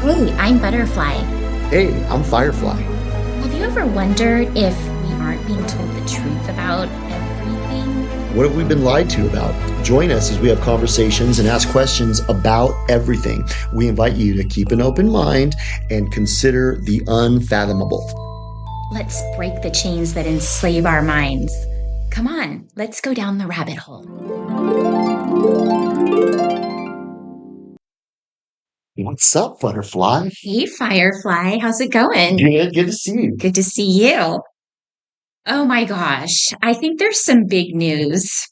Hey, I'm Butterfly. Hey, I'm Firefly. Have you ever wondered if we aren't being told the truth about everything? What have we been lied to about? Join us as we have conversations and ask questions about everything. We invite you to keep an open mind and consider the unfathomable. Let's break the chains that enslave our minds. Come on, let's go down the rabbit hole. What's up, Butterfly? Hey, Firefly, how's it going? Good to see you. Good to see you. Oh my gosh, I think there's some big news.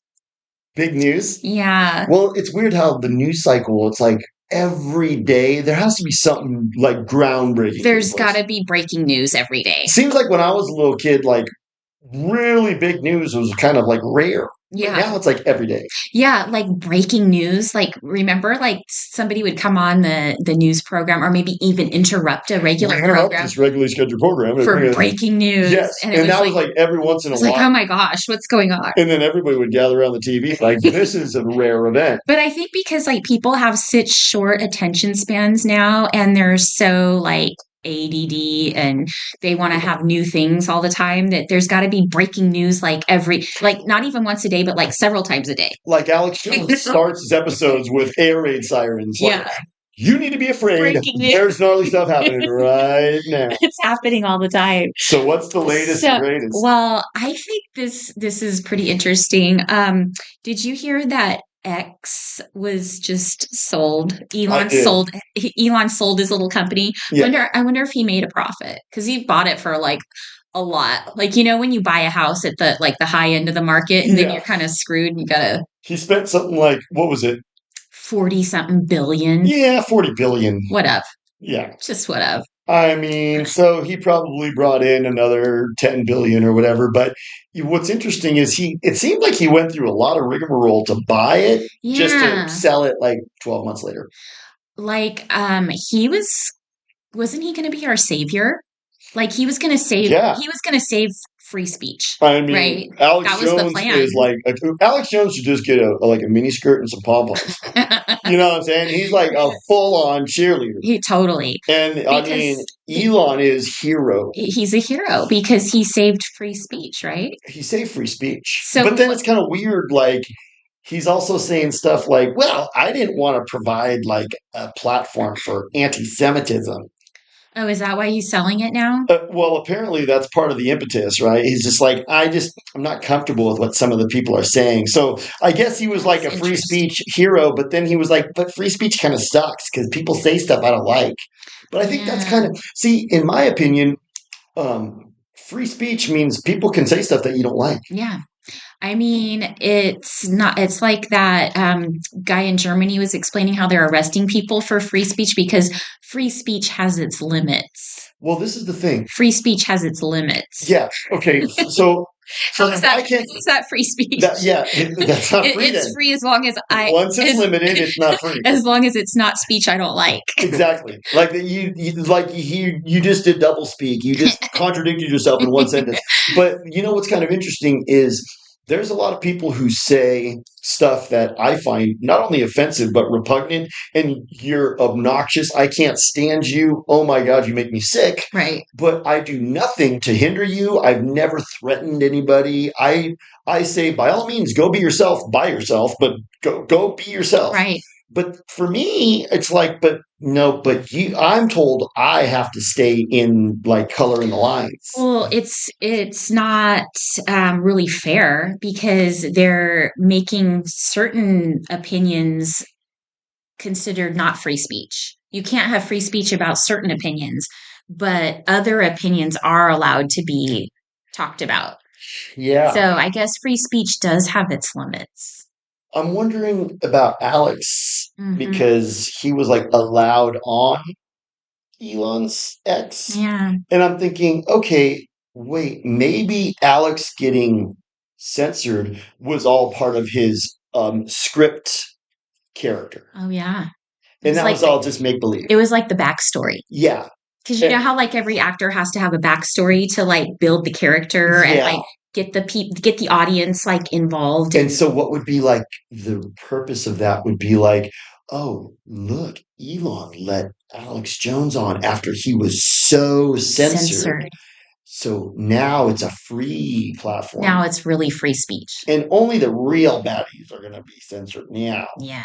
Big news? Yeah, Well, it's weird how the news cycle, it's like every day there has to be something like groundbreaking. there's got to be breaking news every day. Seems like when I was a little kid, like really big news was kind of like rare. But Yeah. now it's like every day. Yeah, like breaking news. Like, remember, like somebody would come on the news program, or maybe even interrupt a regular program This regularly scheduled program. for breaking news. Yes, and that was like every once in a it's like, while. oh my gosh, what's going on? And then everybody would gather around the TV like, this is a rare event. But I think because like people have such short attention spans now, and they're so like ADD, and they want to have new things all the time, that there's got to be breaking news like not even once a day, but like several times a day. Like Alex Jones starts his episodes with air raid sirens. Like, Yeah. you need to be afraid. Breaking news. There's gnarly stuff happening right now. It's happening all the time. So what's the latest and greatest? Well, I think this is pretty interesting. Did you hear that X was just sold? Elon sold his little company. Yeah. I wonder if he made a profit, because he bought it for like a lot. Like, you know, when you buy a house at the high end of the market, and then you're kind of screwed, and you gotta. He spent something like, what was it? 40 something billion. Yeah, 40 billion. What up? Yeah. Just what up. I mean, so he probably brought in another 10 billion or whatever. But what's interesting is it seemed like he went through a lot of rigmarole to buy it just to sell it like 12 months later. Like, wasn't he going to be our savior? Like, he was going to save free speech. I mean, right? Alex Jones is like, Alex Jones should just get a mini skirt and some pom-poms. You know what I'm saying? He's like a full-on cheerleader. He totally. And I mean, Elon is hero. He's a hero because he saved free speech, right? He saved free speech. So, but then it's kind of weird, like, he's also saying stuff like, well, I didn't want to provide like a platform for anti-Semitism. Oh, is that why he's selling it now? Well, apparently that's part of the impetus, right? He's just like, I'm not comfortable with what some of the people are saying. So I guess he was like a free speech hero, but then he was like, but free speech kind of sucks because people say stuff I don't like. But I think that's kind of, see, in my opinion, free speech means people can say stuff that you don't like. Yeah. I mean, it's like that guy in Germany was explaining how they're arresting people for free speech because free speech has its limits. Well, this is the thing. Free speech has its limits. Yeah. Okay. So is that free speech? That's not free. It's free as long as once it's limited, it's not free. As long as it's not speech I don't like. Exactly. Like you just did double speak. You just contradicted yourself in one sentence. But you know what's kind of interesting is there's a lot of people who say stuff that I find not only offensive, but repugnant, and you're obnoxious. I can't stand you. Oh my God, you make me sick. Right. But I do nothing to hinder you. I've never threatened anybody. I say, by all means, go be yourself by yourself, but go be yourself. Right. But for me, it's like, I'm told I have to stay in like color in the lines. Well, it's not really fair because they're making certain opinions considered not free speech. You can't have free speech about certain opinions, but other opinions are allowed to be talked about. Yeah. So I guess free speech does have its limits. I'm wondering about Alex because he was like allowed on Elon's X. Yeah. And I'm thinking, okay, wait, maybe Alex getting censored was all part of his script character. Oh, yeah. And that was all just make-believe. It was like the backstory. Yeah. Because you know how like every actor has to have a backstory to like build the character and like get the audience like involved. And so what would be like the purpose of that would be like, oh, look, Elon let Alex Jones on after he was so censored. So now it's a free platform. Now it's really free speech. And only the real baddies are going to be censored now. Yeah.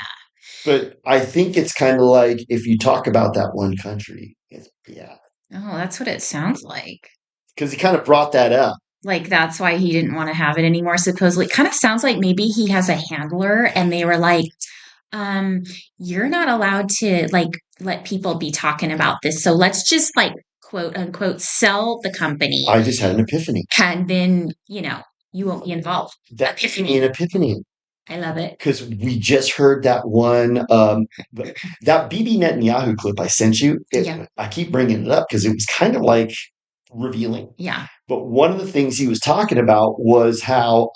But I think it's kind of like if you talk about that one country, it's bad. Oh, that's what it sounds like. Because he kind of brought that up. Like that's why he didn't want to have it anymore, supposedly. It kind of sounds like maybe he has a handler and they were like, you're not allowed to like let people be talking about this. So let's just like quote unquote sell the company. I just had an epiphany. And then, you won't be involved. That's an epiphany. I love it. Because we just heard that one, that Bibi Netanyahu clip I sent you. I keep bringing it up because it was kind of like revealing. Yeah. But one of the things he was talking about was how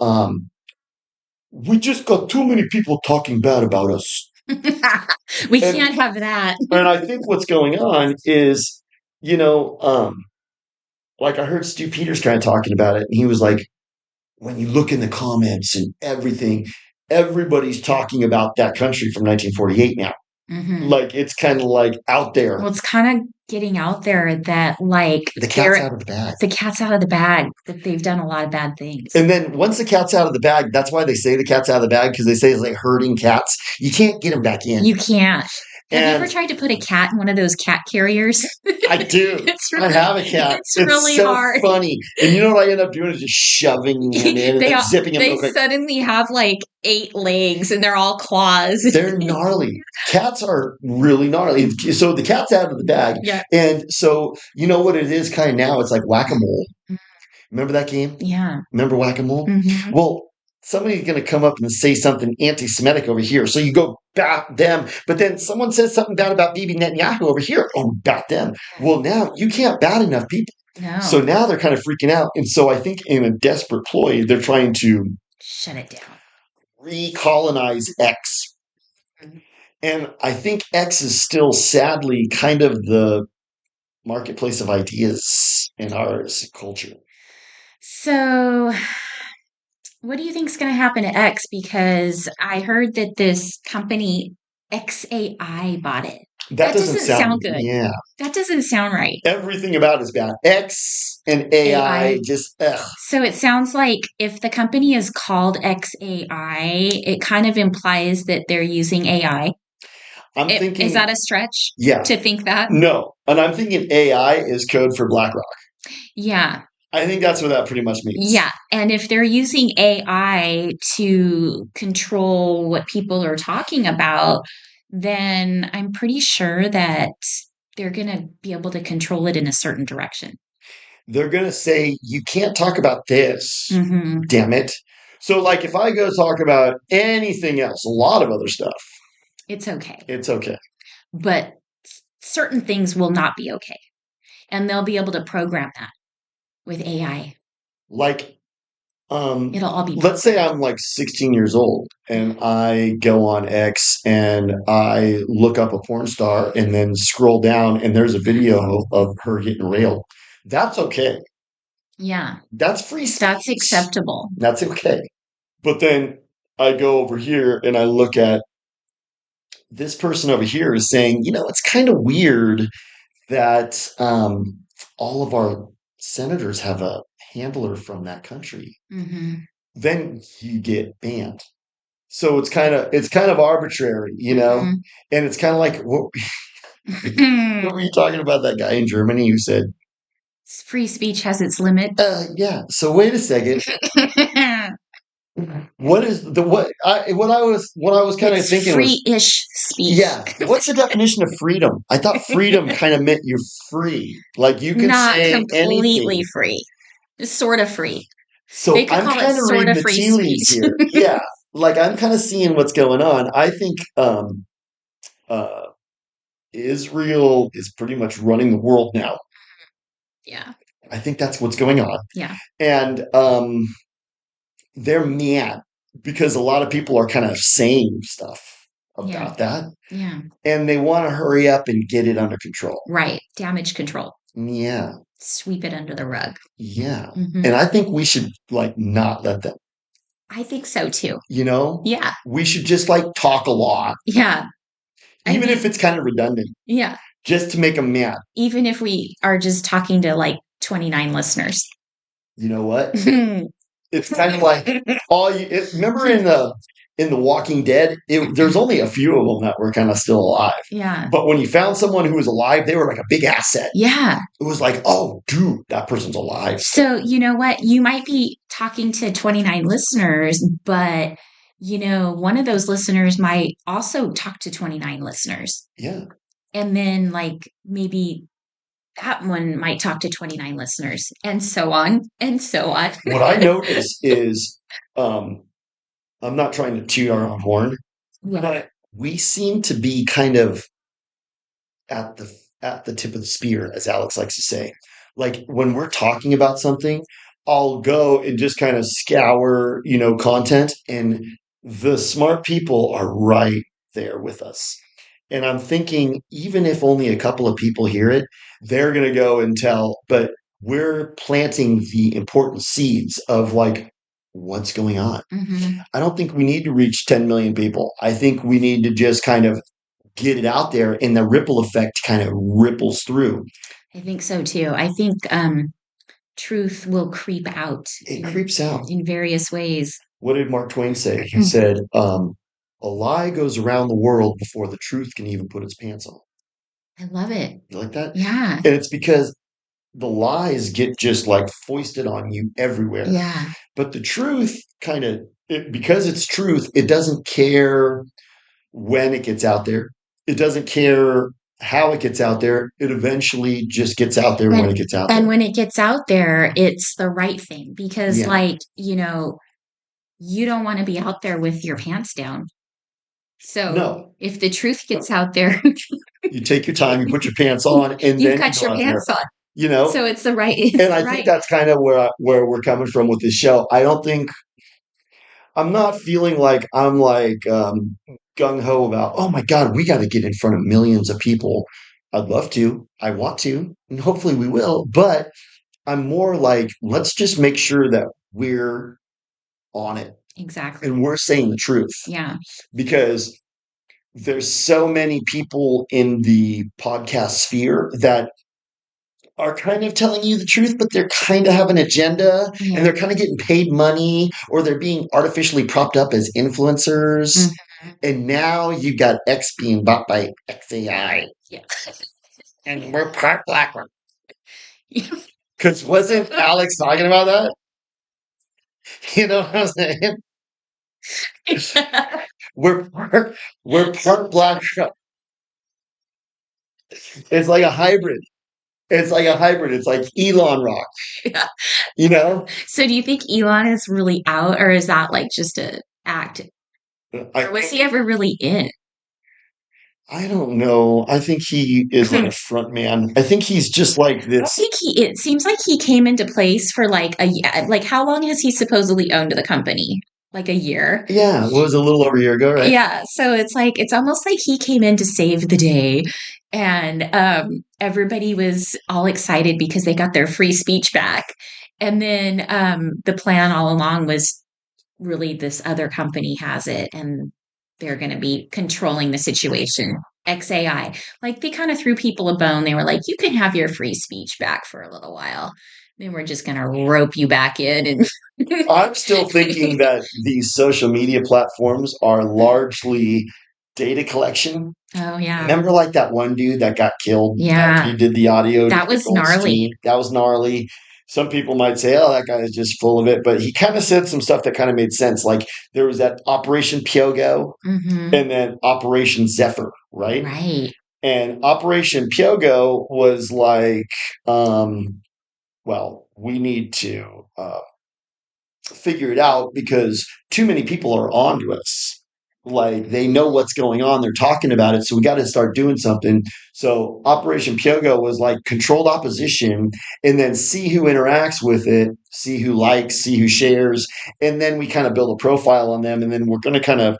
we just got too many people talking bad about us. We can't have that. And I think what's going on is, like I heard Stu Peters kind of talking about it, and he was like, when you look in the comments and everything, everybody's talking about that country from 1948 now. Mm-hmm. Like, it's kind of like out there. Well, it's kind of getting out there that like the cat's out of the bag. The cat's out of the bag, that they've done a lot of bad things. And then once the cat's out of the bag, that's why they say the cat's out of the bag, because they say it's like herding cats. You can't get them back in. You can't. Have you ever tried to put a cat in one of those cat carriers? I do. I have a cat. It's really so hard. Funny. And you know what I end up doing is just shoving them in and zipping them. They suddenly have like 8 legs and they're all claws. They're gnarly. Cats are really gnarly. So the cat's out of the bag. Yeah. And so you know what it is kind of now? It's like whack-a-mole. Mm-hmm. Remember that game? Yeah. Remember whack-a-mole? Mm-hmm. Well, somebody's going to come up and say something anti-Semitic over here. So you go bat them. But then someone says something bad about Bibi Netanyahu over here. Oh, bat them. Well, now you can't bat enough people. No. So now they're kind of freaking out. And so I think in a desperate ploy, they're trying to shut it down. Recolonize X. Mm-hmm. And I think X is still sadly kind of the marketplace of ideas in our culture. So what do you think is going to happen to X? Because I heard that this company XAI bought it. That doesn't sound good. Yeah. That doesn't sound right. Everything about it is bad. X and AI just, ugh. So it sounds like if the company is called XAI, it kind of implies that they're using AI. I'm thinking. Is that a stretch? Yeah. To think that? No. And I'm thinking AI is code for Blackrock. Yeah. I think that's what that pretty much means. Yeah. And if they're using AI to control what people are talking about, then I'm pretty sure that they're going to be able to control it in a certain direction. They're going to say, you can't talk about this, mm-hmm. Damn it. So like if I go talk about anything else, a lot of other stuff. It's okay. It's okay. But certain things will not be okay. And they'll be able to program that with AI. Like, it'll all be. Let's say I'm like 16 years old and I go on X and I look up a porn star and then scroll down and there's a video of her getting railed. That's okay. Yeah. That's free speech. That's acceptable. That's okay. But then I go over here and I look at this person over here is saying, it's kind of weird that all of our senators have a handler from that country. Mm-hmm. Then you get banned. So it's kind of arbitrary, mm-hmm. And it's kind of like what were you talking about that guy in Germany who said free speech has its limit? Yeah. So wait a second. What is what I was kind of thinking free-ish speech. Yeah. What's the definition of freedom? I thought freedom kind of meant you're free. Like you can not say completely anything. Free. It's sort of free. So I'm kind of reading the tea leaves here. Yeah. Like I'm kind of seeing what's going on. I think Israel is pretty much running the world now. Yeah. I think that's what's going on. Yeah. And they're mad because a lot of people are kind of saying stuff about that. Yeah. And they want to hurry up and get it under control. Right. Damage control. Yeah. Sweep it under the rug. Yeah. Mm-hmm. And I think we should not let them. I think so too. Yeah. Yeah. We should just talk a lot. Yeah. Even if it's kind of redundant. Yeah. Just to make them mad. Even if we are just talking to like 29 listeners. You know what? It's kind of like remember in the Walking Dead, there's only a few of them that were kind of still alive. Yeah. But when you found someone who was alive, they were like a big asset. Yeah. It was like, oh, dude, that person's alive. So, you know what? You might be talking to 29 listeners, but, one of those listeners might also talk to 29 listeners. Yeah. And then, like, maybe that one might talk to 29 listeners, and so on and so on. What I notice is, I'm not trying to toot our own horn, but we seem to be kind of at the tip of the spear, as Alex likes to say. Like when we're talking about something, I'll go and just kind of scour, content, and the smart people are right there with us. And I'm thinking, even if only a couple of people hear it, they're going to go and tell, but we're planting the important seeds of like what's going on. Mm-hmm. I don't think we need to reach 10 million people. I think we need to just kind of get it out there, and the ripple effect kind of ripples through. I think so too. I think truth will creep out. It creeps out in various ways. What did Mark Twain say? He said, a lie goes around the world before the truth can even put its pants on. I love it. You like that? Yeah. And it's because the lies get just like foisted on you everywhere. Yeah. But the truth because it's truth, it doesn't care when it gets out there. It doesn't care how it gets out there. It eventually just gets out there when it gets out there. And when it gets out there, it's the right thing because, you don't want to be out there with your pants down. So if the truth gets out there, you take your time, you put your pants on, and you then cut your pants on. So it's the right. And I think that's kind of where we're coming from with this show. I'm not feeling like I'm like gung ho about, oh my God, we got to get in front of millions of people. I'd love to. I want to. And hopefully we will. But I'm more like, let's just make sure that we're on it. Exactly. And we're saying the truth. Yeah. Because there's so many people in the podcast sphere that are kind of telling you the truth, but they're kind of have an agenda and they're kind of getting paid money, or they're being artificially propped up as influencers. Mm-hmm. And now you've got X being bought by XAI. Yeah. And we're part Blackrock. Because wasn't Alex talking about that? You know what I'm saying? we're part Blackrock. It's like a hybrid. It's like a hybrid. It's like Elon rock. Yeah. So do you think Elon is really out, or is that like just an act? Or was he ever really in? I don't know. I think he is like a front man. I think he's just like this. It seems like he came into place for like how long has he supposedly owned the company? Like a year. Yeah, it was a little over a year ago, right? Yeah. So it's almost like he came in to save the day. And everybody was all excited because they got their free speech back. And then the plan all along was really this other company has it, and they're going to be controlling the situation. XAI. Like they kind of threw people a bone. They were like, you can have your free speech back for a little while. Then we're just going to rope you back in. And I'm still thinking that these social media platforms are largely data collection. Oh, yeah. Remember like that one dude that got killed? Yeah. He did the audio. That was gnarly. That was gnarly. Some people might say, oh, that guy is just full of it. But he kind of said some stuff that kind of made sense. Like there was that Operation Pyogo and then Operation Zephyr, right? Right. And Operation Pyogo was like, we need to figure it out because too many people are onto us. Like they know what's going on. They're talking about it. So we got to start doing something. So Operation Pyogo was like controlled opposition and then see who interacts with it, see who likes, see who shares. And then we kind of build a profile on them. And then we're going to kind of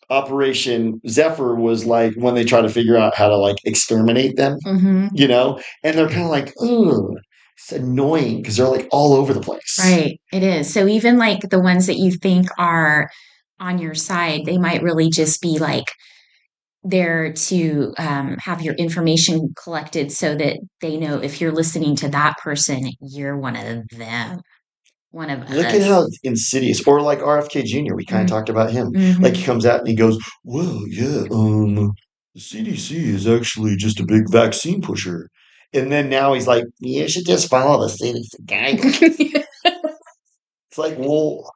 Operation Zephyr was like when they try to figure out how to like exterminate them, and they're kind of like, ooh. It's annoying because they're like all over the place. Right. It is. So even like the ones that you think are on your side, they might really just be like there to have your information collected so that they know if you're listening to that person, you're one of them, one of Look at us. how insidious, or like RFK Jr. We kind of talked about him. Like he comes out and he goes, "Well, yeah, the CDC is actually just a big vaccine pusher," and then now he's like, "You should just follow the CDC guidelines." It's like, well,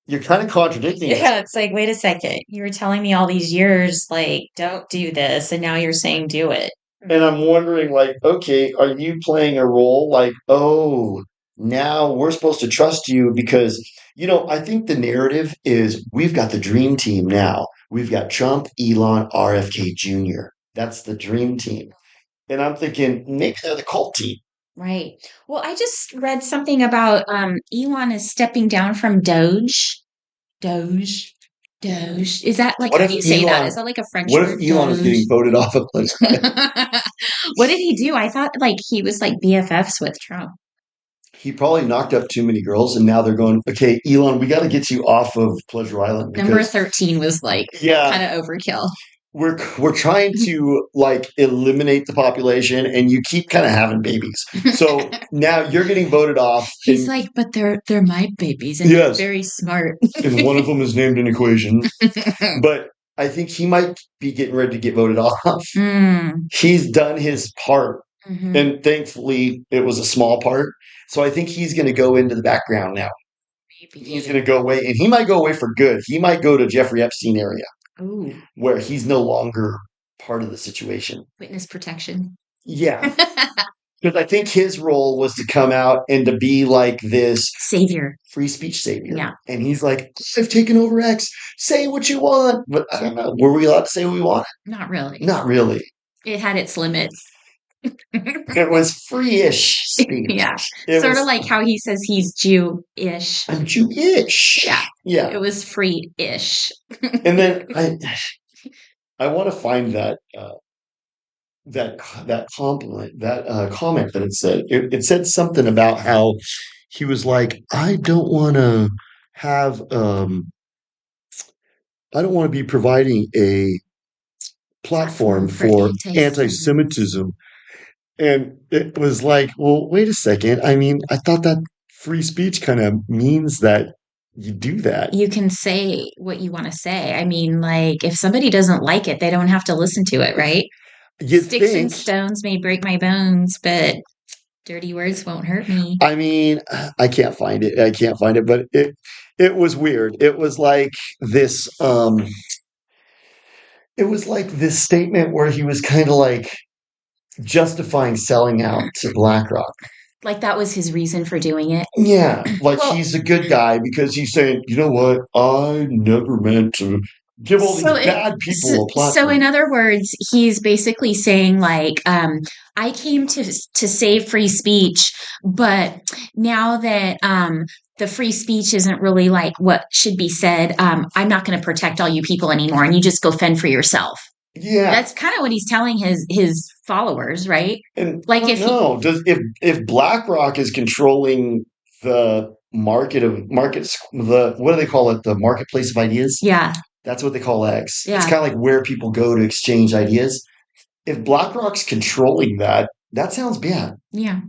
you're kind of contradicting it. Yeah, it's like, wait a second. You were telling me all these years, like, don't do this, and now you're saying do it. And I'm wondering, like, okay, are you playing a role? Like, oh, now we're supposed to trust you because, I think the narrative is we've got the dream team now. We've got Trump, Elon, RFK Jr. That's the dream team. And I'm thinking maybe they're the cult team. Right. Well, I just read something about Elon is stepping down from Doge. Doge. Doge. Is that like What how if you say that? Elon? Is that like a French What word? if Elon is getting Doge. voted off of Twitter? What did he do? I thought like he was like BFFs with Trump. He probably knocked up too many girls, and now they're going, okay, Elon, we got to get you off of Pleasure Island Number because 13 was like yeah, kind of overkill. we're trying to like eliminate the population, and you keep kind of having babies. So now you're getting voted off. He's like, but they're my babies, and yes, they're very smart. and one of them is named an equation. But I think he might be getting ready to get voted off. He's done his part, and thankfully it was a small part. So I think he's going to go into the background now. Maybe. He's going to go away, and he might go away for good. He might go to Jeffrey Epstein area. Ooh. Where he's no longer part of the situation. Witness protection. Yeah. Because I think his role was to come out and to be like this savior, free speech savior. Yeah. And he's like, I've taken over X. Say what you want. But I don't know. Were we allowed to say what we wanted? Not really. Not really. It had its limits. It was free-ish speech. Yeah. Sort of like how he says he's Jew-ish. I'm Jew-ish. Yeah. Yeah. It was free-ish. And then I want to find that compliment, that comment that it said. It said something about how he was like, I don't want to have, I don't want to be providing a platform for anti-Semitism. And it was like, well, wait a second. I mean, I thought that free speech kind of means that you do that. You can say what you want to say. I mean, like, if somebody doesn't like it, they don't have to listen to it, right? Sticks and stones may break my bones, but dirty words won't hurt me. I mean, I can't find it. But it was weird. It was like this statement where he was kind of like justifying selling out to Blackrock. Like that was his reason for doing it? Yeah, like he's a good guy because he's saying, you know what, I never meant to give all these bad people a platform. So in other words, he's basically saying like, I came to save free speech, but now that the free speech isn't really like what should be said, I'm not going to protect all you people anymore, and you just go fend for yourself. Yeah, that's kind of what he's telling his followers, right? And like if BlackRock is controlling the what do they call it? The marketplace of ideas. Yeah. That's what they call X. Yeah. It's kind of like where people go to exchange ideas. If BlackRock's controlling that sounds bad. Yeah.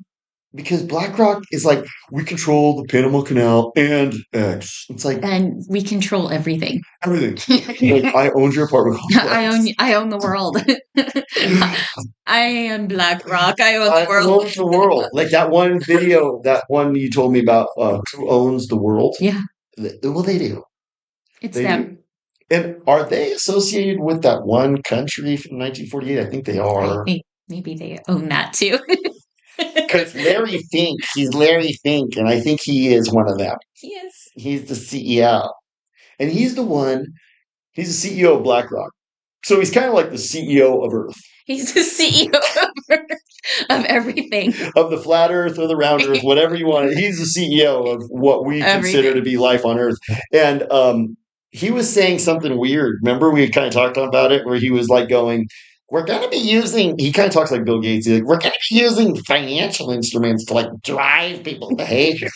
Because BlackRock is like, we control the Panama Canal and X. It's like, and we control everything. Everything. Like, I own your apartment complex. I own the world. I am BlackRock. I own the world. I own the world. Like that one video, that one you told me about, who owns the world. Yeah. Well, they do. It's them. Do. And are they associated with that one country from 1948? I think they are. Maybe they own that too. Because he's Larry Fink, and I think he is one of them. He is. He's the CEO. And he's the CEO of BlackRock. So he's kind of like the CEO of Earth. He's the CEO of everything. Of the flat Earth or the round Earth, whatever you want. He's the CEO of what we consider to be life on Earth. And he was saying something weird. Remember we kind of talked about it where he was like going, we're going to be using, he kind of talks like Bill Gates. He's like, we're going to be using financial instruments to like drive people's behavior.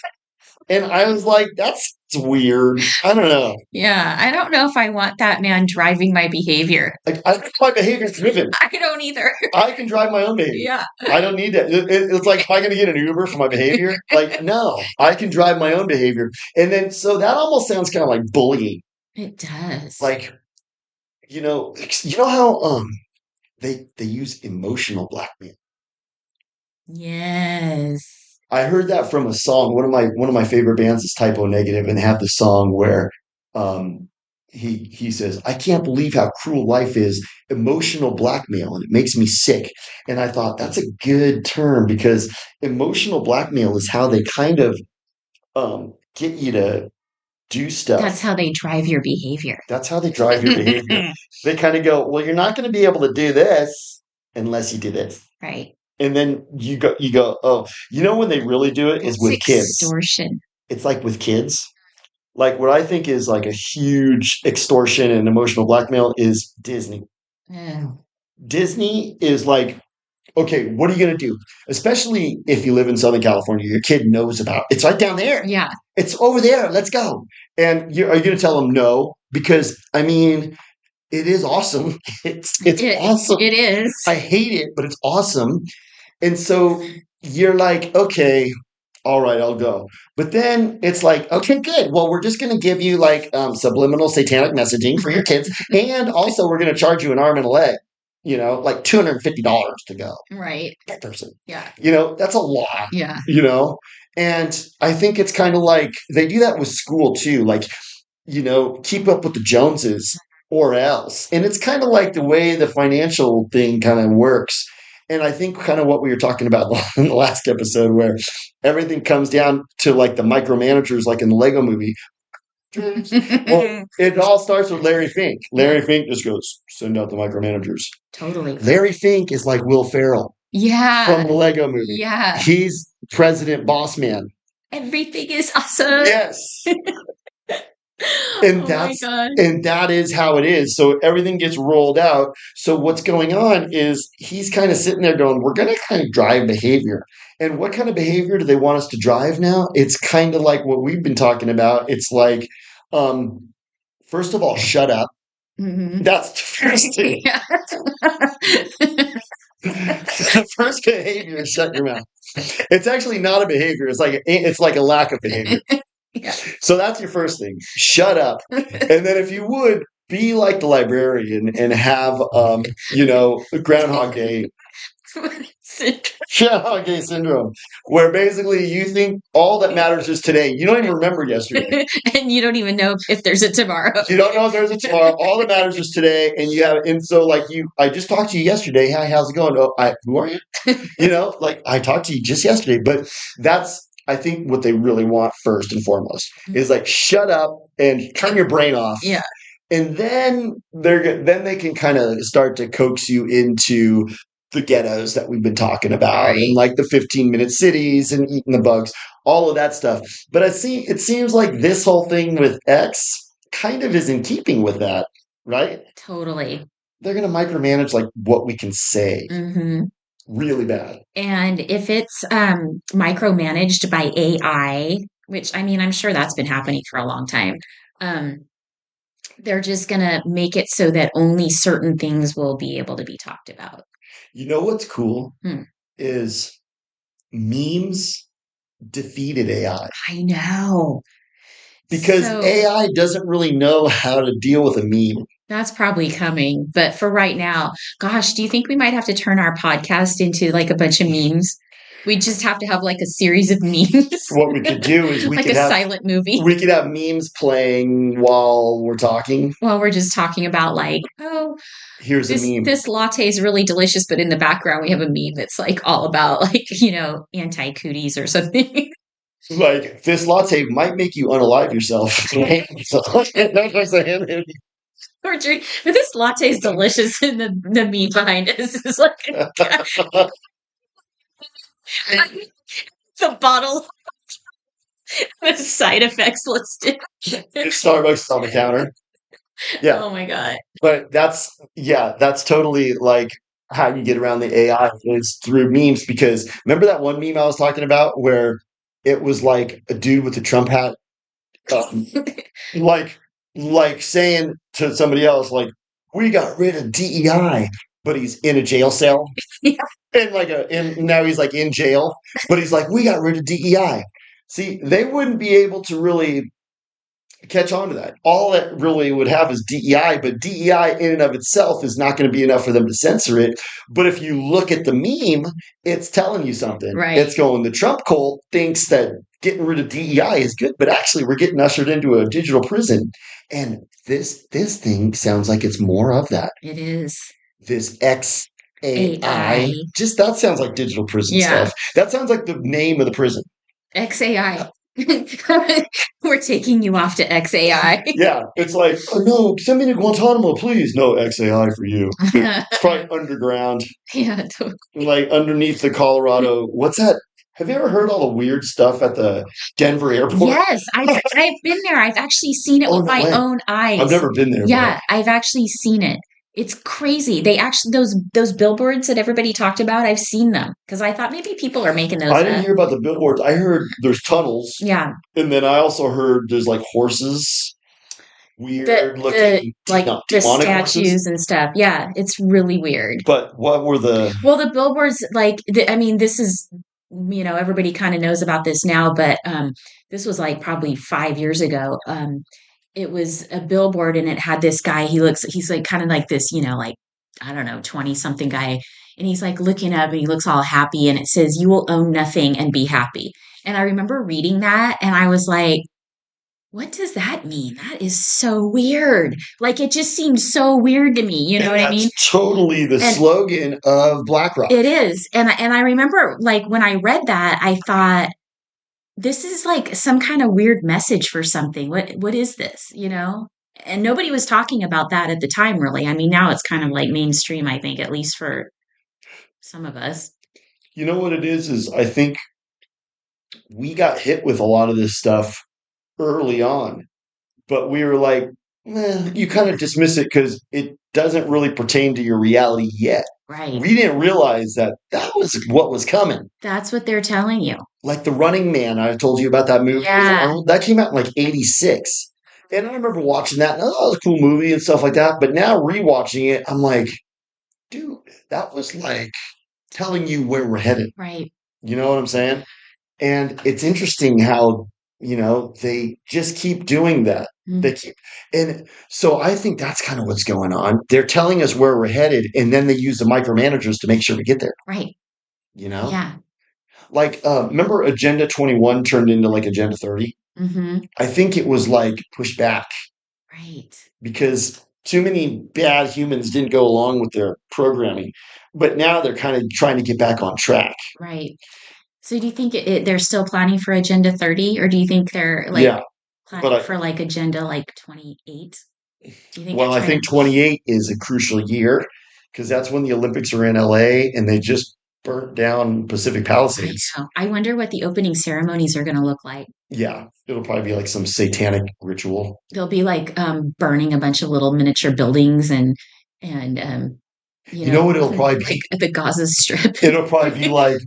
And I was like, that's weird. I don't know. Yeah, I don't know if I want that man driving my behavior. Like, my behavior's driven. I don't either. I can drive my own behavior. Yeah. I don't need that. It's like, am I going to get an Uber for my behavior? Like, no, I can drive my own behavior. And then, so that almost sounds kind of like bullying. It does. Like, you know how they use emotional blackmail. Yes. I heard that from a song. One of my favorite bands is Typo Negative, and they have this song where um, he says, "I can't believe how cruel life is, emotional blackmail, and it makes me sick." And I thought that's a good term because emotional blackmail is how they kind of get you to do That's stuff. how they drive your behavior. That's how they drive your behavior. They kind of go, "Well, you're not going to be able to do this unless you do this." Right. And then you go, oh, when they really do it is That's with kids. extortion. It's like with kids. Like what I think is like a huge extortion and emotional blackmail is Disney. Oh. Disney is like, okay, what are you going to do? Especially if you live in Southern California, your kid knows about it. It's right down there. Yeah. It's over there. Let's go. And are you going to tell them no? Because I mean, it is awesome. It's awesome. It is. I hate it, but it's awesome. And so you're like, okay, all right, I'll go. But then it's like, okay, good. Well, we're just going to give you like subliminal satanic messaging for your kids. And also, we're going to charge you an arm and a leg, like $250 to go. Right. That person. Yeah. That's a lot. Yeah. And I think it's kind of like they do that with school too. Like, keep up with the Joneses or else. And it's kind of like the way the financial thing kind of works. And I think kind of what we were talking about in the last episode, where everything comes down to like the micromanagers, like in the Lego movie. Well, it all starts with Larry Fink. Larry Fink just goes, send out the micromanagers. Totally. Larry Fink is like Will Ferrell. Yeah. From the Lego movie. Yeah. He's President Boss Man. Everything is awesome. Yes. And and that is how it is. So everything gets rolled out. So what's going on is he's kind of sitting there going, we're going to kind of drive behavior. And what kind of behavior do they want us to drive now? It's kind of like what we've been talking about. It's like, first of all, shut up. Mm-hmm. That's the first thing. The first behavior is shut your mouth. It's actually not a behavior. It's like a lack of behavior. Yeah. So that's your first thing. Shut up. And then if you would be like the librarian and have Groundhog Day. Groundhog Day syndrome, where basically you think all that matters is today. You don't even remember yesterday. And you don't even know if there's a tomorrow. You don't know if there's a tomorrow. All that matters is today. And so like I just talked to you yesterday. Hi, how's it going? Oh, who are you? Like I talked to you just yesterday, but that's, I think what they really want first and foremost is like shut up and turn your brain off. Yeah. And then they can kind of start to coax you into the ghettos that we've been talking about, right. And like the 15-minute cities and eating the bugs, all of that stuff. But it seems like this whole thing with X kind of is in keeping with that, right? Totally. They're going to micromanage like what we can say. Mm-hmm. Really bad. And if it's micromanaged by AI, which I mean, I'm sure that's been happening for a long time, they're just going to make it so that only certain things will be able to be talked about. You know what's cool is memes defeated AI. I know. Because AI doesn't really know how to deal with a meme. That's probably coming. But for right now, gosh, do you think we might have to turn our podcast into like a bunch of memes? We just have to have like a series of memes. What we could do is we could have silent movie. We could have memes playing while we're talking. While we're just talking about like, oh, here's a meme. This latte is really delicious, but in the background we have a meme that's like all about like, anti-cooties or something. Like this latte might make you unalive yourself. Or drink, but this latte is delicious, and the meme behind us is like the bottle with side effects listed. Starbucks on the counter. Yeah. Oh my god. But that's totally like how you get around the AI is through memes, because remember that one meme I was talking about where it was like a dude with a Trump hat, um, like saying to somebody else, like, we got rid of DEI, but he's in a jail cell. Yeah. And and now he's like in jail, but he's like, we got rid of DEI. See, they wouldn't be able to really catch on to that. All it really would have is DEI, but DEI in and of itself is not going to be enough for them to censor it. But if you look at the meme, it's telling you something. Right. It's going, the Trump cult thinks that getting rid of DEI is good, but actually we're getting ushered into a digital prison. And this thing sounds like it's more of that. It is. This XAI, AI. just that sounds like digital prison Yeah. stuff. That sounds like the name of the prison. XAI. We're taking you off to XAI. Yeah, it's like, oh no, send me to Guantanamo, please. No XAI for you. It's probably underground, Yeah, totally. like underneath the Colorado. What's that? Have you ever heard all the weird stuff at the Denver airport? Yes, I've been there. I've actually seen it Oh, with no my way. own eyes. I've never been there. Yeah, I've actually seen it. It's crazy. They actually those billboards that everybody talked about, I've seen them because I thought maybe people are making those I didn't up. hear about the billboards. I heard there's tunnels. Yeah. And then I also heard there's like horses, weird looking, like the demonic statues horses. and stuff. Yeah, it's really weird. But what were the. Well, the billboards, I mean, this is, everybody kind of knows about this now, but this was like probably 5 years ago. It was a billboard and it had this guy. He's like kind of like this, like, I don't know, 20 something guy. And he's like looking up and he looks all happy and it says, you will own nothing and be happy. And I remember reading that and I was like, what does that mean? That is so weird. Like it just seems so weird to me. You know what I mean? Totally the And slogan of Blackrock. it is. And I remember like when I read that, I thought, this is like some kind of weird message for something. What is this? And nobody was talking about that at the time, really. I mean, now it's kind of like mainstream, I think, at least for some of us. You know what it is I think we got hit with a lot of this stuff early on, but we were like, you kind of dismiss it because it doesn't really pertain to your reality yet. Right. We didn't realize that was what was coming. That's what they're telling you. Like The Running Man, I told you about that movie. Yeah. That came out in like 86. And I remember watching that, and that was a cool movie and stuff like that. But now rewatching it, I'm like, dude, that was like telling you where we're headed. Right. You know what I'm saying? And it's interesting how, they just keep doing that. Mm-hmm. They keep, and so I think that's kind of what's going on. They're telling us where we're headed, and then they use the micromanagers to make sure we get there. Right. Yeah. Like, remember Agenda 21 turned into like Agenda 30? Mm-hmm. I think it was like pushed back. Right. Because too many bad humans didn't go along with their programming. But now they're kind of trying to get back on track. Right. So do you think they're still planning for Agenda 30 or do you think they're like planning for like Agenda like 28? Do you think I think 28 is a crucial year because that's when the Olympics are in LA and they just burnt down Pacific Palisades. I wonder what the opening ceremonies are going to look like. Yeah, it'll probably be like some satanic ritual. They'll be like be a bunch of little miniature buildings and you know what it'll probably be? Like the Gaza Strip. It'll probably be like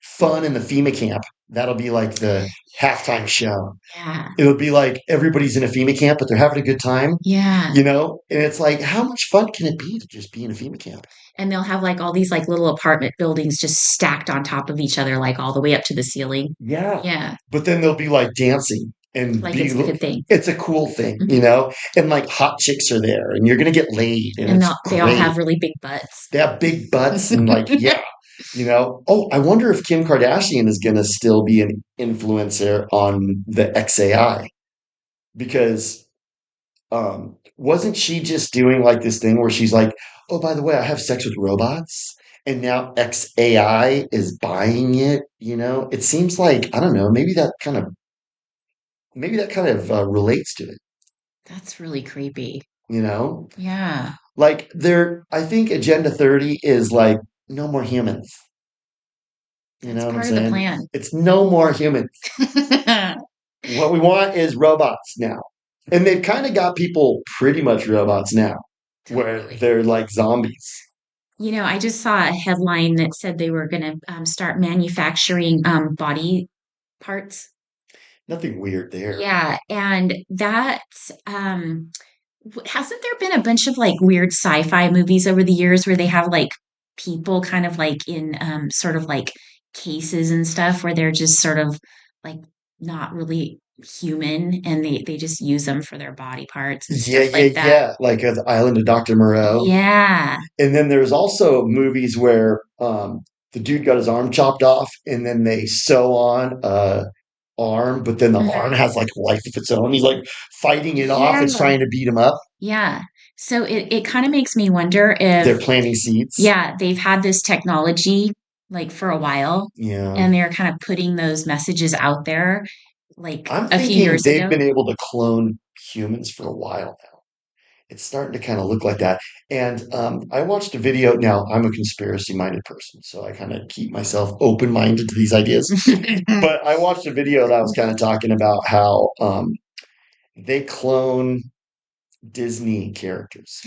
fun in the FEMA camp. That'll be like the halftime show. Yeah. It'll be like everybody's in a FEMA camp, but they're having a good time. Yeah. And it's like, how much fun can it be to just be in a FEMA camp? And they'll have like all these like little apartment buildings just stacked on top of each other, like all the way up to the ceiling. Yeah. Yeah. But then they'll be like dancing and like it's a good thing. It's a cool thing, and like hot chicks are there and you're going to get laid. And they all have really big butts. They have big butts and like, yeah. Oh, I wonder if Kim Kardashian is going to still be an influencer on the XAI because wasn't she just doing like this thing where she's like, oh, by the way, I have sex with robots and now XAI is buying it. It seems like, I don't know, maybe that kind of relates to it. That's really creepy. Yeah. Like I think Agenda 30 is like, no more humans. That's part of the plan. It's no more humans. What we want is robots now. And they've kind of got people pretty much robots now, where they're like zombies. I just saw a headline that said they were going to start manufacturing body parts. Nothing weird there. Yeah, and that hasn't there been a bunch of like weird sci-fi movies over the years where they have like people kind of like in sort of like cases and stuff where they're just sort of like not really human and they just use them for their body parts and Yeah, stuff yeah, like that. yeah. Like the Island of Dr. Moreau. Yeah. And then there's also movies where the dude got his arm chopped off and then they sew on a arm, but then the arm Mhm. has like life of its own. He's like fighting it off. Yeah. It's trying to beat him up. Yeah. So it kind of makes me wonder They're if, planting seeds. yeah, they've had this technology like for a while Yeah. and they're kind of putting those messages out there like I'm a few thinking years they've ago. been able to clone humans for a while now. It's starting to kind of look like that. And I watched a video. Now, I'm a conspiracy minded person, so I kind of keep myself open minded to these ideas. But I watched a video that was kind of talking about how they clone Disney characters.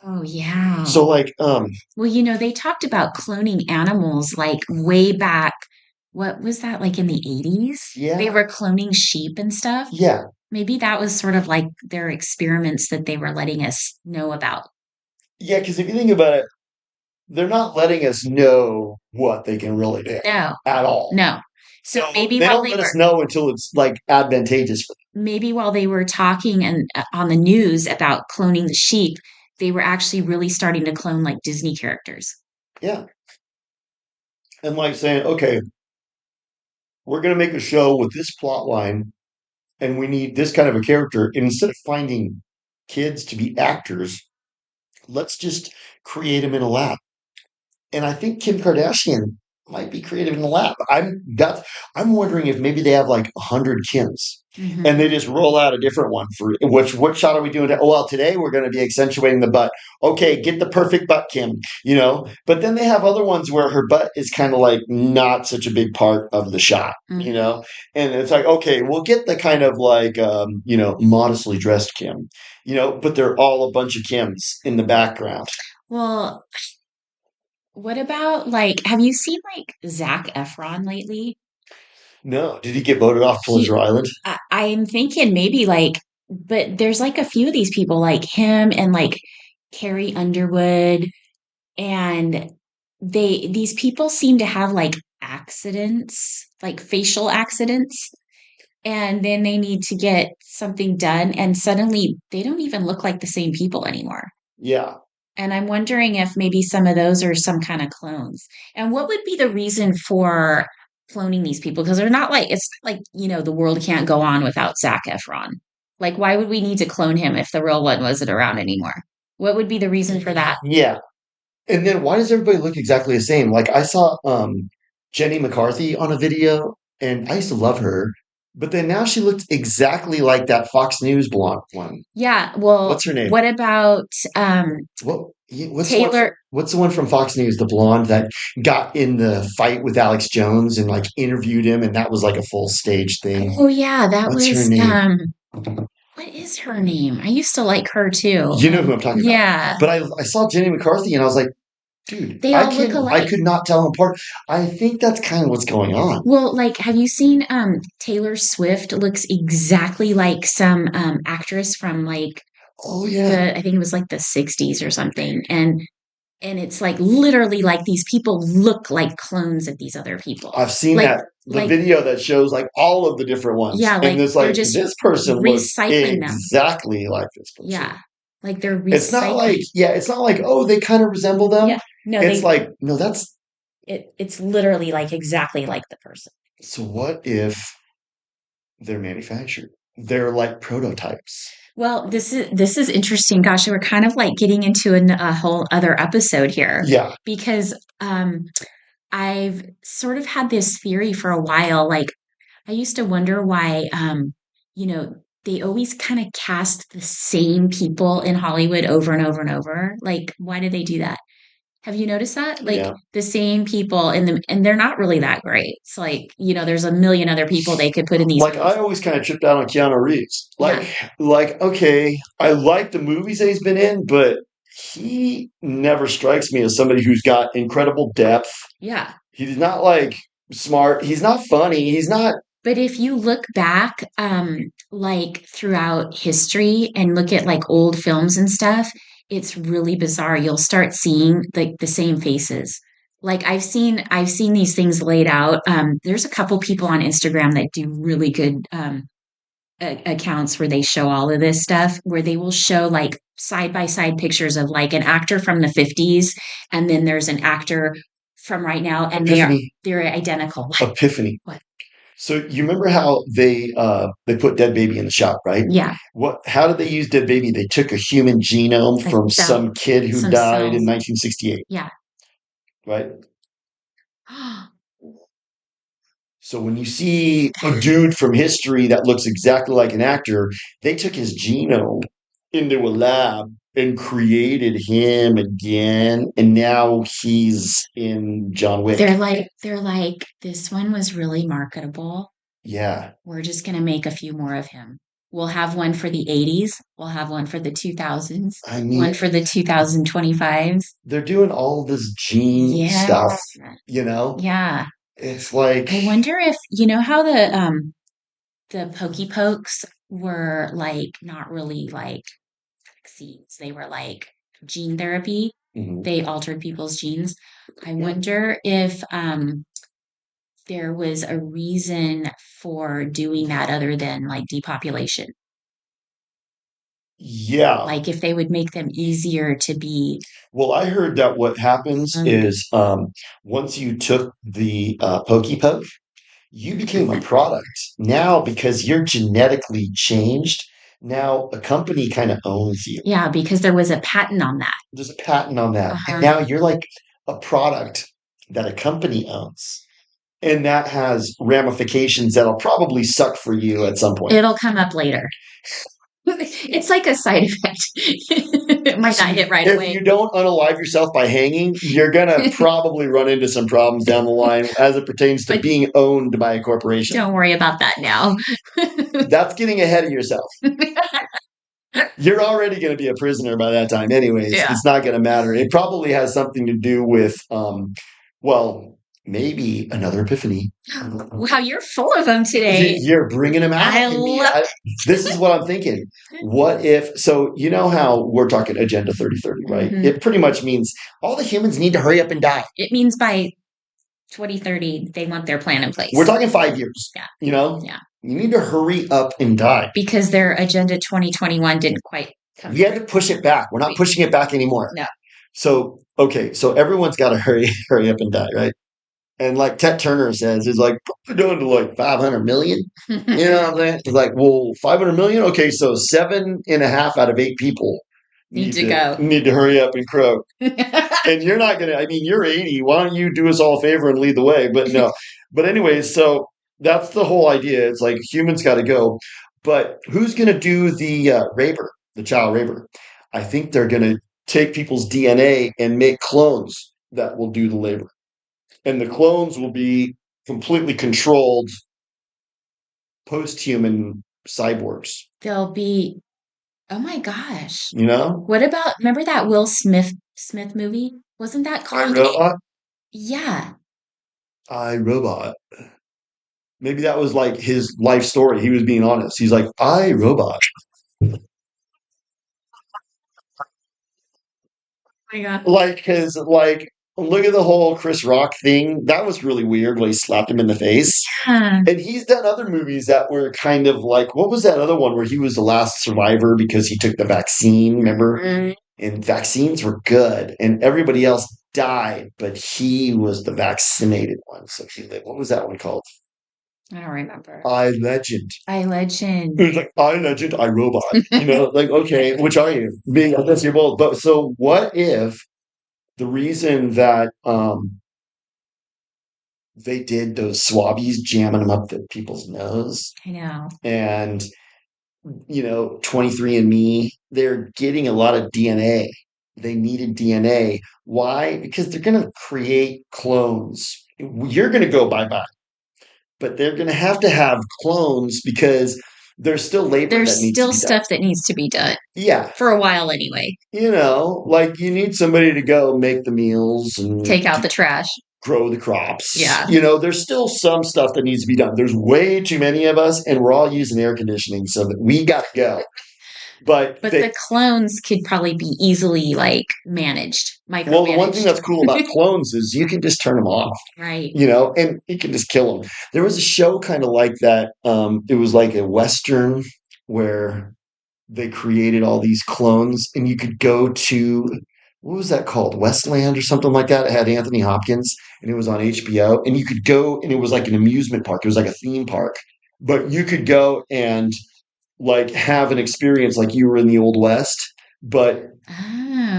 Oh, yeah. So, like, Well, they talked about cloning animals like way back. What was that like in the 80s? They yeah, were cloning sheep and stuff. yeah, Maybe that was sort of like their experiments that they were letting us know about. yeah. Because if you think about it, they're not letting us know what they can really do No, at all. no. So So they don't let us know until it's like advantageous for maybe while they were talking and on the news about cloning the sheep, they were actually really starting to clone like Disney characters. them. Yeah. And like saying, okay, we're going to make a show with this plot line and we need this kind of a character. And instead of finding kids to be actors, let's just create them in a lab. And I think Kim Kardashian might be creative in the lab. I'm wondering if maybe they have like 100 Kims and Hmm. they just roll out a different one for which what shot are we doing? Oh well, today we're going to be accentuating the butt. Okay, get the perfect butt, Kim. But then they have other ones where her butt is kind of like not such a big part of the shot. Hmm. And it's like okay, we'll get the kind of like modestly dressed Kim. But they're all a bunch of Kims in the background. Well, what about like, have you seen like Zac Efron lately? No, did he get voted off Pleasure He, Island? I'm thinking maybe like, but there's like a few of these people like him and like Carrie Underwood, and these people seem to have like accidents, like facial accidents, and then they need to get something done, and suddenly they don't even look like the same people anymore. Yeah. And I'm wondering if maybe some of those are some kind of clones. And what would be the reason for cloning these people? Because they're not like, it's not like, the world can't go on without Zac Efron. Like, why would we need to clone him if the real one wasn't around anymore? What would be the reason for that? Yeah. And then why does everybody look exactly the same? Like I saw Jenny McCarthy on a video and I used to love her, but then now she looks exactly like that Fox News blonde one. Yeah, well, What's her name? what about Taylor? What's the one from Fox News, the blonde that got in the fight with Alex Jones and like interviewed him and that was like a full stage thing. Oh yeah, that What's her was name? what is her name? I used to like her too. You know who I'm talking about. Yeah, But I saw Jenny McCarthy and I was like, dude, they all look I alike. could not tell them apart. I think that's kind of what's going on. Well, like, have you seen Taylor Swift looks exactly like some actress from like Oh yeah. I think it was like the 60s or something. And it's like literally like these people look like clones of these other people. I've seen Like that the like video that shows like all of the different ones. yeah, And like there's they're like just this person looks recycling them. exactly like this person. Yeah. Like they're It's recycling. not like, oh, they kind of resemble them. Yeah. No, It's like, no, that's it's literally like exactly like the person. so what if they're manufactured? They're like prototypes. Well, this is interesting. Gosh, we're kind of like getting into a whole other episode here Yeah. because I've sort of had this theory for a while. Like, I used to wonder why, you know, they always kind of cast the same people in Hollywood over and over and over. Like, why do they do that? Have you noticed that? Like Yeah. the same people and they're not really that great. It's like, there's a million other people they could put in these Like I roles. always kind of tripped out on Keanu Reeves. Yeah. Like okay, I like the movies that he's been in, but he never strikes me as somebody who's got incredible depth. Yeah. He did not like. smart. He's not funny. He's not. But if you look back, like throughout history and look at like old films and stuff, it's really bizarre. You'll start seeing like the same faces. Like I've seen these things laid out. There's a couple people on Instagram that do really good accounts where they show all of this stuff, where they will show like side by side pictures of like an actor from the 50s, and then there's an actor from right now, and Epiphany. they're identical. Epiphany. What? So you remember how they put Dead Baby in the shop, right? Yeah. How did they use Dead Baby? They took a human genome A from cell. some kid who Some died in cells. 1968, Yeah. right? So when you see a dude from history that looks exactly like an actor, they took his genome into a lab and created him again, and now he's in John Wick. They're like, this one was really marketable. Yeah. We're just gonna make a few more of him. We'll have one for the 80s. We'll have one for the 2000s. I One mean, for the 2025s. they're doing all this gene Yeah. stuff, you know? Yeah. It's like, I wonder if you know how the Pokey Pokes were like not really like vaccines. They were like gene therapy. mhm. They altered people's genes. I wonder if there was a reason for doing that other than like depopulation. Yeah. Like if they would make them easier to be. Well, I heard that what happens is once you took the Pokey Poke, you became a product. Now, because you're genetically changed, now a company kind of owns you. Yeah, because there was a patent on that. There's a patent on that. Uh-huh. And now you're like a product that a company owns. And that has ramifications that'll probably suck for you at some point. It'll come up later. It's like a side effect. It might not hit right away. If you don't unalive yourself by hanging, you're going to probably run into some problems down the line as it pertains to being owned by a corporation. Don't worry about that now. That's getting ahead of yourself. You're already going to be a prisoner by that time anyways. Yeah. It's not going to matter. It probably has something to do with, well, maybe another epiphany. Wow, you're full of them today. You're bringing them out. I love This is what I'm thinking. What if, so you know how we're talking Agenda 3030, right? Mhm. It pretty much means all the humans need to hurry up and die. It means by 2030, they want their plan in place. We're talking 5 years. Yeah. You know? Yeah. You need to hurry up and die. Because their Agenda 2021 didn't quite come. We had to push it back. We're not pushing it back anymore. No. So, okay, so everyone's got to hurry up and die, right? And like Ted Turner says, it's like, we're doing to like 500 million. You know what I'm saying? It's like, well, 500 million? Okay, so 7.5 out of 8 people need to hurry up and croak. And you're not going to, I mean, you're 80. Why don't you do us all a favor and lead the way? But no. But anyways, so that's the whole idea. It's like humans got to go. But who's going to do the raver, the child raver? I think they're going to take people's DNA and make clones that will do the labor. And the clones will be completely controlled post-human cyborgs. They'll be, oh my gosh. You know? What about, remember that Will Smith movie? Wasn't that called? iRobot? Yeah. iRobot. Maybe that was like his life story. He was being honest. He's like, iRobot. Oh my God. Like, because, like, look at the whole Chris Rock thing. That was really weird when he slapped him in the face. Yeah. And he's done other movies that were kind of like, what was that other one where he was the last survivor because he took the vaccine, remember? Mm-hmm. And vaccines were good, and everybody else died, but he was the vaccinated one. So he lived. What was that one called? I don't remember. iLegend. iLegend. It was like iLegend, iRobot. You know, like, okay, which are you? I guess you're both. But so what if the reason that they did those swabbies jamming them up the people's nose? I know. And 23andMe, they're getting a lot of DNA. They needed DNA. Why? Because they're going to create clones. You're going to go bye-bye. But they're going to have clones because there's still labor that needs to be done. There's still stuff that needs to be done. Yeah. For a while anyway. Like you need somebody to go make the meals and take out the trash. grow the crops. Yeah. There's still some stuff that needs to be done. There's way too many of us, and we're all using air conditioning, so that we got to go. But the clones could probably be easily like managed, micromanaged. Well, the one thing that's cool about clones is you can just turn them off. Right. And you can just kill them. There was a show kind of like that. It was like a Western where they created all these clones, and you could go to, what was that called? Westland or something like that. It had Anthony Hopkins, and it was on HBO. And you could go, and it was like an amusement park. It was like a theme park. But you could go and like have an experience like you were in the Old West, but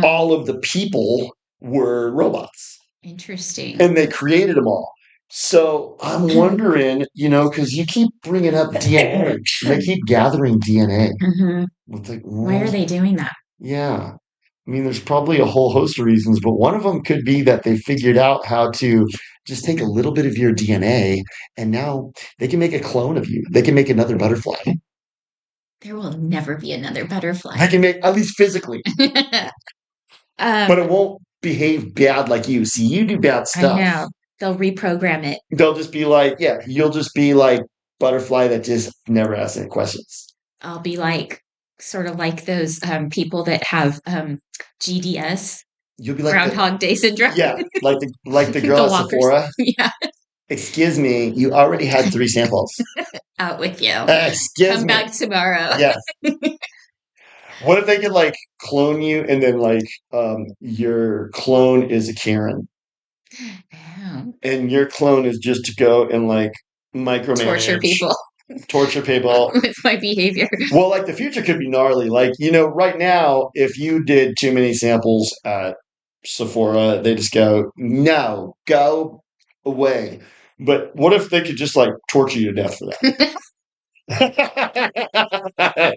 all of the people were robots. Interesting. And they created them all. So I'm wondering, because you keep bringing up DNA. They keep gathering DNA. Mm-hmm. Why are they doing that? Yeah. I mean, there's probably a whole host of reasons, but one of them could be that they figured out how to just take a little bit of your DNA, and now they can make a clone of you. They can make another butterfly. There will never be another butterfly. They can make, at least physically. But it won't behave bad like you. See, you do bad stuff. I know. They'll reprogram it. They'll just be like, yeah, you'll just be like butterfly that just never asks any questions. I'll be like, sort of like those people that have GDS. You'll be like Groundhog Day syndrome. Yeah, like the girl at Sephora. Yeah. Excuse me, you already had 3 samples. Out with you. Come back tomorrow. Yes. What if they could like clone you, and then like your clone is a Karen? Oh. And your clone is just to go and like micromanage. Torture people with my behavior. Well, like the future could be gnarly. Like, right now, if you did too many samples at Sephora, they just go, no, go away. But what if they could just like torture you to death for that?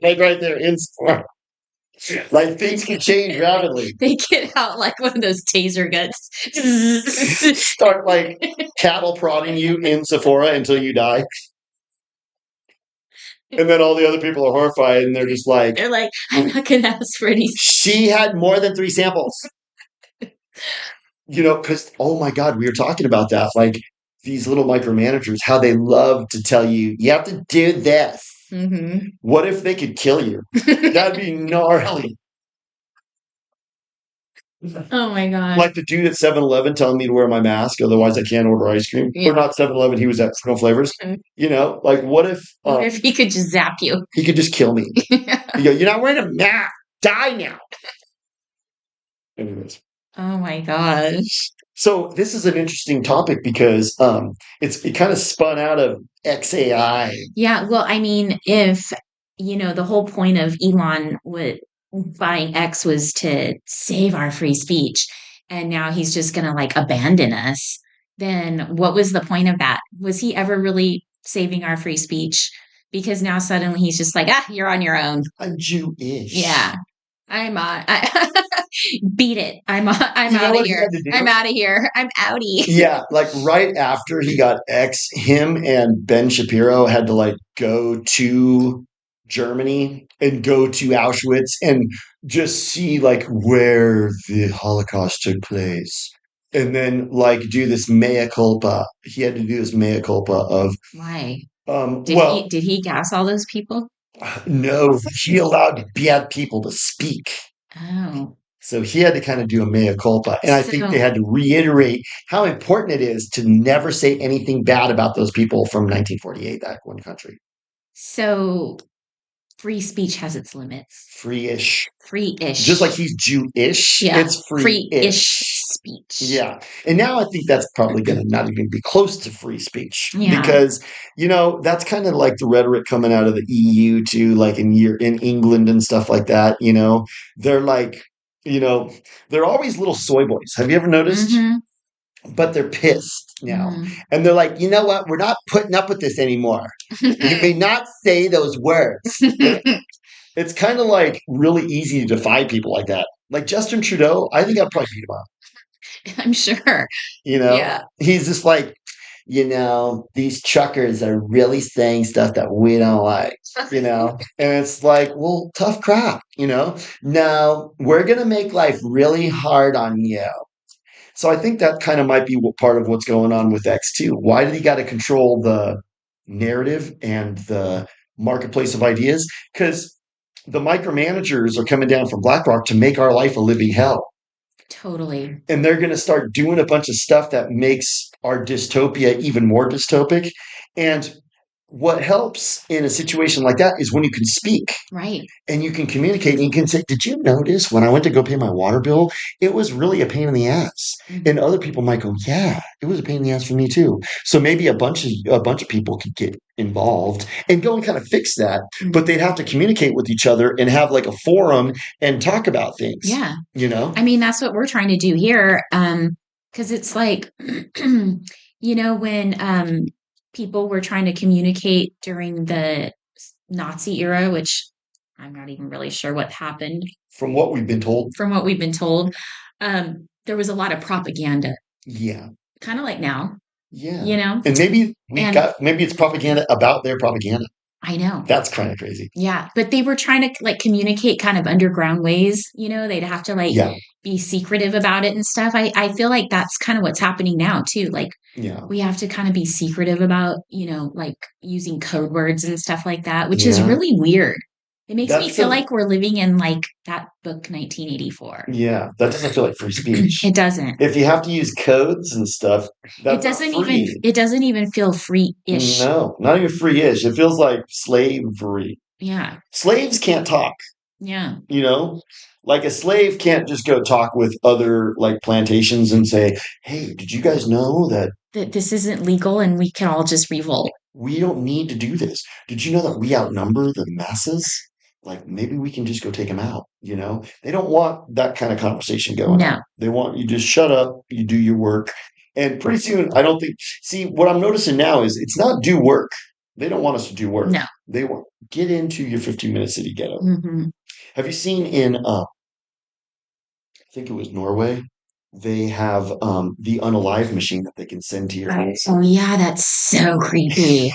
Like right there in Sephora. Like things can change rapidly. They get out like one of those taser guns. Start like cattle prodding you in Sephora until you die. And then all the other people are horrified, and they're just like, I'm not going to ask for any. She had more than 3 samples. Because, oh my God, we were talking about that. Like these little micromanagers, how they love to tell you, you have to do this. Mm-hmm. What if they could kill you? That'd be gnarly. Oh my God. Like the dude at 7-Eleven telling me to wear my mask, otherwise I can't order ice cream. Yeah. Or not 7-Eleven, he was at Snow Flavors. Mm-hmm. Like what if he could just zap you? He could just kill me. Yeah. You go, you're not wearing a mask. Die now. Anyways. Oh my gosh. So this is an interesting topic because it kind of spun out of XAI. Yeah, well, I mean, if the whole point of Elon buying X was to save our free speech, and now he's just going to like abandon us, then what was the point of that? Was he ever really saving our free speech? Because now suddenly he's just like, you're on your own. I'm Jewish. Yeah. Beat it. I'm out of here. I'm out of here. I'm outie. Yeah, like right after he got X, him and Ben Shapiro had to like go to Germany and go to Auschwitz and just see like where the Holocaust took place. And then like do this mea culpa. He had to do this mea culpa of why? Did he gas all those people? No, he allowed bad people to speak. Oh. So he had to kind of do a mea culpa. And I think they had to reiterate how important it is to never say anything bad about those people from 1948, that one country. So free speech has its limits. Free-ish. Free-ish. Just like he's Jewish, yeah. It's free-ish speech. Yeah. And now I think that's probably going to not even be close to free speech. Yeah. Because, that's kind of like the rhetoric coming out of the EU too, like in England and stuff like that, They're like, they're always little soy boys. Have you ever noticed? Mm-hmm. But they're pissed now. Mm-hmm. And they're like, you know what? We're not putting up with this anymore. You may not say those words. It's kind of like really easy to defy people like that. Like Justin Trudeau, I think I'd probably beat him up. I'm sure. Yeah. He's just like, these truckers are really saying stuff that we don't like, and it's like, well, tough crap, no, we're going to make life really hard on you. So I think that kind of might be part of what's going on with X too. Why did he got to control the narrative and the marketplace of ideas? Because the micromanagers are coming down from BlackRock to make our life a living hell. Totally. And they're going to start doing a bunch of stuff that makes our dystopia even more dystopic. And what helps in a situation like that is when you can speak. Right. And you can communicate and you can say, did you notice when I went to go pay my water bill, it was really a pain in the ass. Mm-hmm. And other people might go, yeah, it was a pain in the ass for me too. So maybe a bunch of people could get involved and go and kind of fix that. Mm-hmm. But they'd have to communicate with each other and have like a forum and talk about things. Yeah. You know? I mean, that's what we're trying to do here. Because it's like, when people were trying to communicate during the Nazi era, which I'm not even really sure what happened. From what we've been told. There was a lot of propaganda. Yeah. Kind of like now. Yeah. And maybe maybe it's propaganda about their propaganda. I know. That's kind of crazy. Yeah. But they were trying to like communicate kind of underground ways, they'd have to be secretive about it and stuff. I feel like that's kind of what's happening now too. Like we have to kind of be secretive about, like using code words and stuff like that, which is really weird. It makes me feel like we're living in like that book 1984. Yeah, that doesn't feel like free speech. It doesn't. If you have to use codes and stuff, it doesn't even feel free-ish. No, not even free-ish. It feels like slavery. Yeah. Slaves can't talk. Yeah. Like a slave can't just go talk with other like plantations and say, "Hey, did you guys know that this isn't legal and we can all just revolt? We don't need to do this. Did you know that we outnumber the masses? Like maybe we can just go take them out." They don't want that kind of conversation going on. They want you just shut up, you do your work. And pretty soon, I don't think, see, what I'm noticing now is it's not do work. They don't want us to do work. No. They want get into your 15-minute city ghetto. Mm-hmm. Have you seen in, I think it was Norway, they have the unalive machine that they can send to your house. Oh yeah, that's so creepy.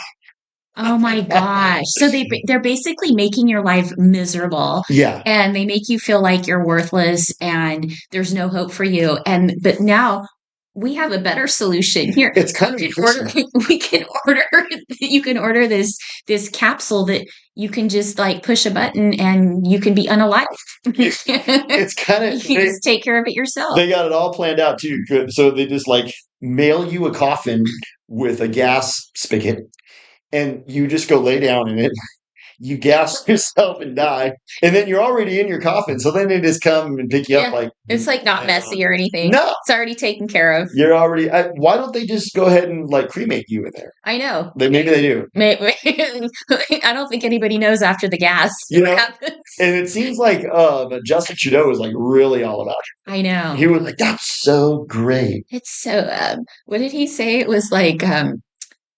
Oh my gosh. So they're basically making your life miserable. Yeah. And they make you feel like you're worthless and there's no hope for you. But now we have a better solution here. It's kind of you can order this capsule that you can just like push a button and you can be unalived. It's kind of you just take care of it yourself. They got it all planned out too. So they just like mail you a coffin with a gas spigot. And you just go lay down in it, you gas yourself and die, and then you're already in your coffin. So then they just come and pick you up like... It's like not messy or anything. No. It's already taken care of. You're already... why don't they just go ahead and like cremate you in there? I know. Maybe they do. I don't think anybody knows after the gas. What happens. And it seems like Justin Trudeau is like really all about it. I know. He was like, that's so great. It's so... what did he say? It was like...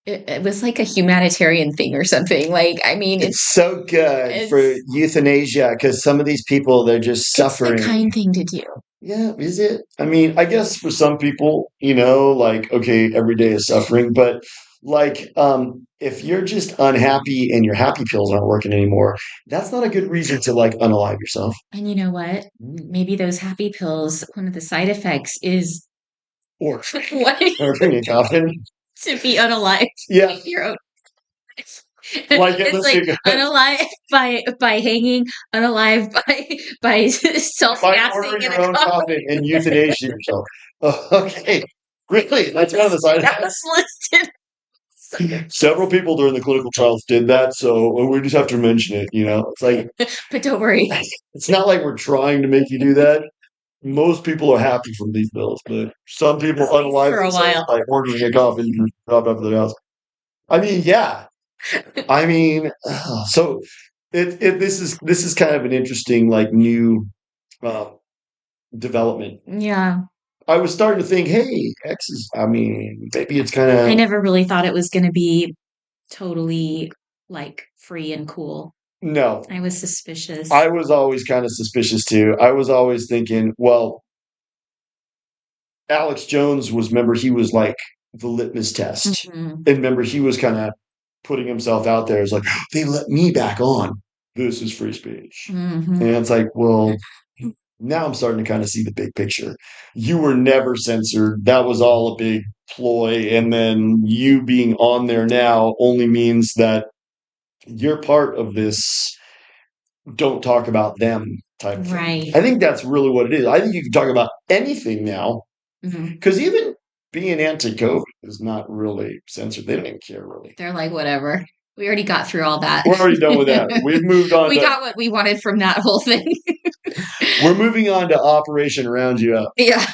It was like a humanitarian thing or something. Like, I mean, it's so good for euthanasia because some of these people, they're just suffering. It's the kind thing to do. Yeah, is it? I mean, I guess for some people, like, okay, every day is suffering. But like, if you're just unhappy and your happy pills aren't working anymore, that's not a good reason to like unalive yourself. And you know what? Maybe those happy pills, one of the side effects is... Or a coffin. To be unalive. Yeah. Your own. Like it's like unalive by hanging, unalive by self-gassing ordering your own coffin and euthanasia yourself. Oh, okay. Really? That's one of the side effects. That's listed. Several people during the clinical trials did that, so we just have to mention it, It's like... But don't worry. It's not like we're trying to make you do that. Most people are happy from these bills, but some people unalive themselves by ordering a coffin and drop off their house. I mean, yeah. I mean, so this is kind of an interesting like new development. Yeah. I was starting to think, hey, X is... I mean, maybe it's kind of... I never really thought it was going to be totally like free and cool. No. I was suspicious. I was always kind of suspicious too. I was always thinking, well, Alex Jones remember, he was like the litmus test. Mm-hmm. And remember, he was kind of putting himself out there as like, they let me back on. This is free speech. Mm-hmm. And it's like, well, Now I'm starting to kind of see the big picture. You were never censored. That was all a big ploy. And then you being on there now only means that you're part of this don't talk about them type thing. Right. I think that's really what it is. I think you can talk about anything now Mhm. because even being anti-COVID is not really censored. They don't even care really. They're like, whatever. We already got through all that. We're already done with that. We've moved on We to got what we wanted from that whole thing. we're moving on to Operation Round You Up. Yeah.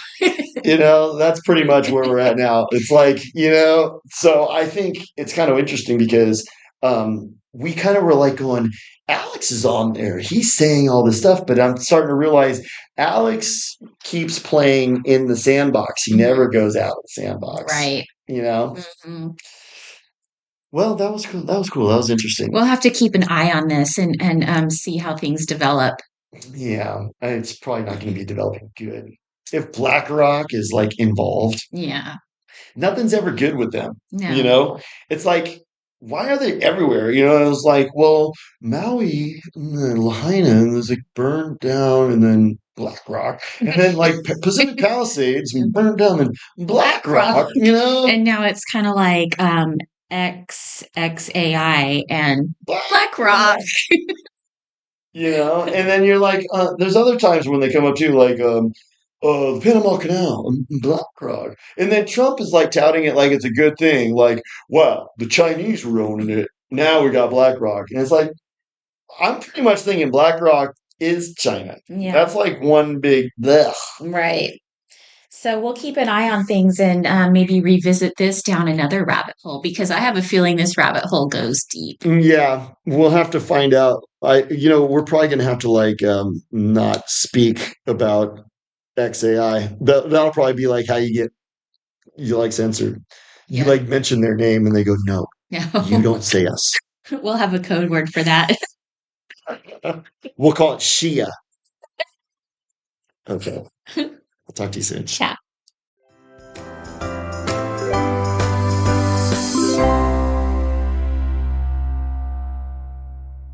That's pretty much where we're at now. It's like, so I think it's kind of interesting because we kind of were like going, Alex is on there. He's saying all this stuff, but I'm starting to realize Alex keeps playing in the sandbox. He never goes out of the sandbox. Right. You know? Hmm. Well, that was cool. That was cool. That was interesting. We'll have to keep an eye on this and see how things develop. Yeah, it's probably not going to be developing good. If BlackRock is like involved, Yeah. nothing's ever good with them. You No. know, it's like, why are they everywhere? And it was like, well, Maui and then Lahaina was like burned down, and then BlackRock, and then like Pacific Palisades and burned down, and BlackRock. And now it's kind of like XAI and Blackrock. And then you're like, there's other times when they come up to like, the Panama Canal, BlackRock. And then Trump is like touting it like it's a good thing. Like, wow, the Chinese were owning it. Now we got BlackRock. And it's like, I'm pretty much thinking BlackRock is China. Yeah. That's like one big blech. Right. So we'll keep an eye on things and maybe revisit this down another rabbit hole because I have a feeling this rabbit hole goes deep. Yeah, we'll have to find out. We're probably going to have to like not speak about XAI. That'll probably be like how you like censored. You like mention their name and they go, no, you don't say us. We'll have a code word for that. We'll call it Shia. Okay. I'll talk to you soon. Ciao.